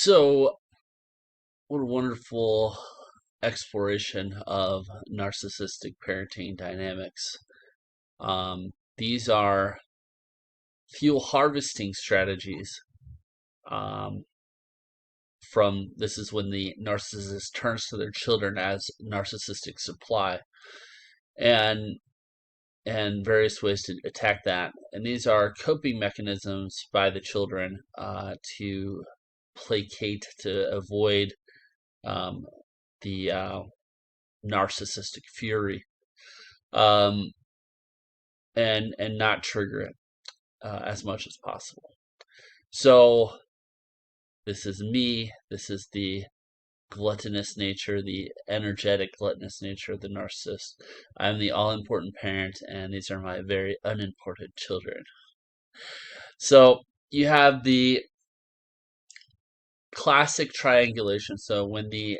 So, what a wonderful exploration of narcissistic parenting dynamics. These are fuel harvesting strategies. Um, from this is when the narcissist turns to their children as narcissistic supply, and various ways to attack that. And these are coping mechanisms by the children to placate, to avoid um, the narcissistic fury, um, and not trigger it as much as possible. So this is me. This is the gluttonous nature, the energetic gluttonous nature of the narcissist. I'm the all-important parent, and these are my very unimportant children. So you have the classic triangulation. So when the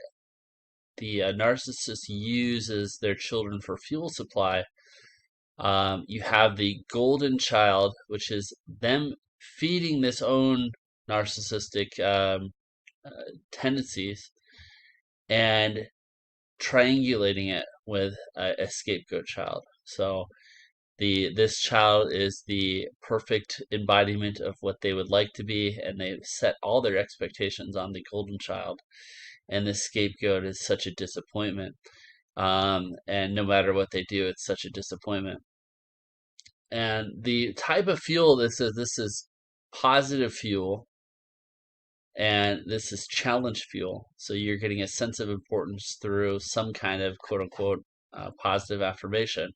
narcissist uses their children for fuel supply, you have the golden child, which is them feeding this own narcissistic tendencies and triangulating it with a scapegoat child. So this child is the perfect embodiment of what they would like to be, and they set all their expectations on the golden child. And the scapegoat is such a disappointment. And no matter what they do, it's such a disappointment. And the type of fuel this is positive fuel, and this is challenge fuel. So you're getting a sense of importance through some kind of quote unquote positive affirmation.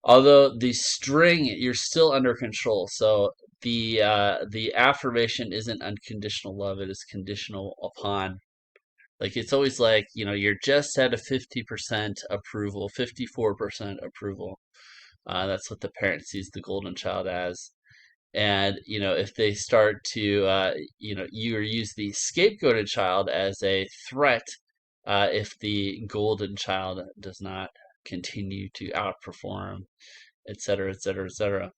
Although the string, you're still under control. So the affirmation isn't unconditional love; it is conditional upon. Like it's always like, you're just at a 50% approval, 54% approval. That's what the parent sees the golden child as. And, if they start to, you use the scapegoated child as a threat if the golden child does not continue to outperform, et cetera, et cetera, et cetera.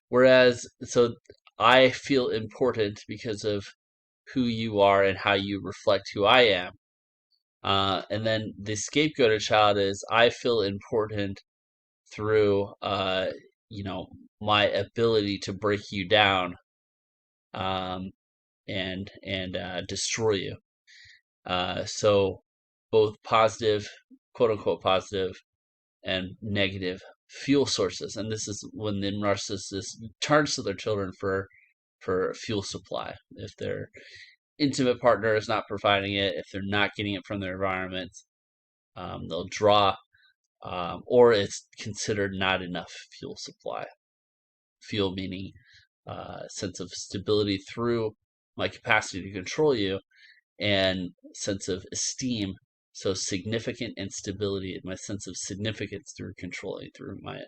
Whereas, so I feel important because of who you are and how you reflect who I am. And then the scapegoated child is I feel important through my ability to break you down, and destroy you. So both positive, quote unquote positive, and negative fuel sources. And this is when the narcissist turns to their children for fuel supply. If their intimate partner is not providing it, if they're not getting it from their environment, they'll draw, or it's considered not enough fuel supply. Fuel meaning sense of stability through my capacity to control you, and sense of esteem. So significant instability, my sense of significance through controlling, through my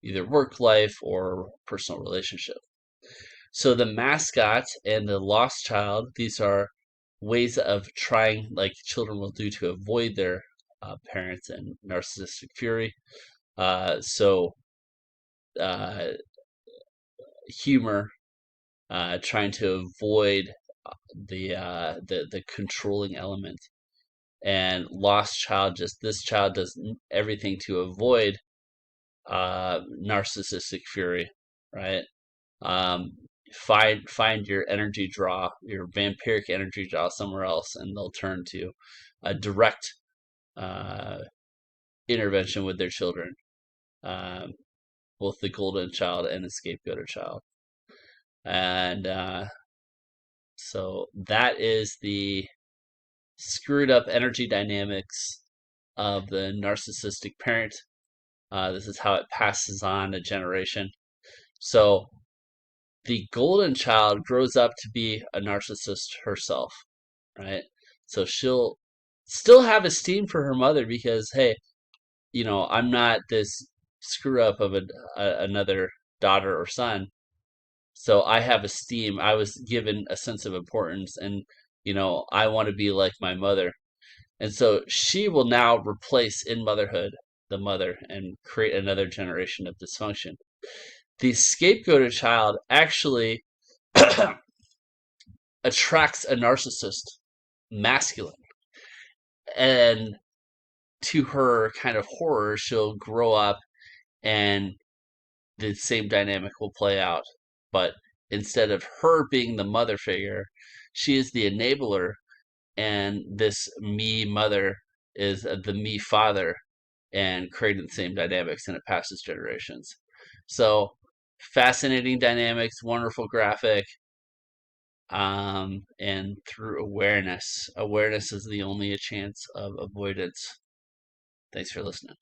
either work life or personal relationship. So the mascot and the lost child, these are ways of trying, like children will do, to avoid their parents and narcissistic fury. So humor, trying to avoid the controlling element. And lost child, just this child does everything to avoid narcissistic fury, right? Find your energy draw, your vampiric energy draw somewhere else, and they'll turn to a direct intervention with their children, both the golden child and the scapegoated child. And so that is the screwed up energy dynamics of the narcissistic parent. This is how it passes on a generation. So the golden child grows up to be a narcissist herself, right? So she'll still have esteem for her mother because, hey, I'm not this screw up of another daughter or son. So I have esteem. I was given a sense of importance, and I want to be like my mother. And so she will now replace in motherhood the mother and create another generation of dysfunction. The scapegoated child actually attracts a narcissist masculine. And to her kind of horror, she'll grow up and the same dynamic will play out. But instead of her being the mother figure, she is the enabler, and this me mother is the me father, and creating the same dynamics, and it passes generations. So fascinating dynamics, wonderful graphic, and through awareness. Awareness is the only chance of avoidance. Thanks for listening.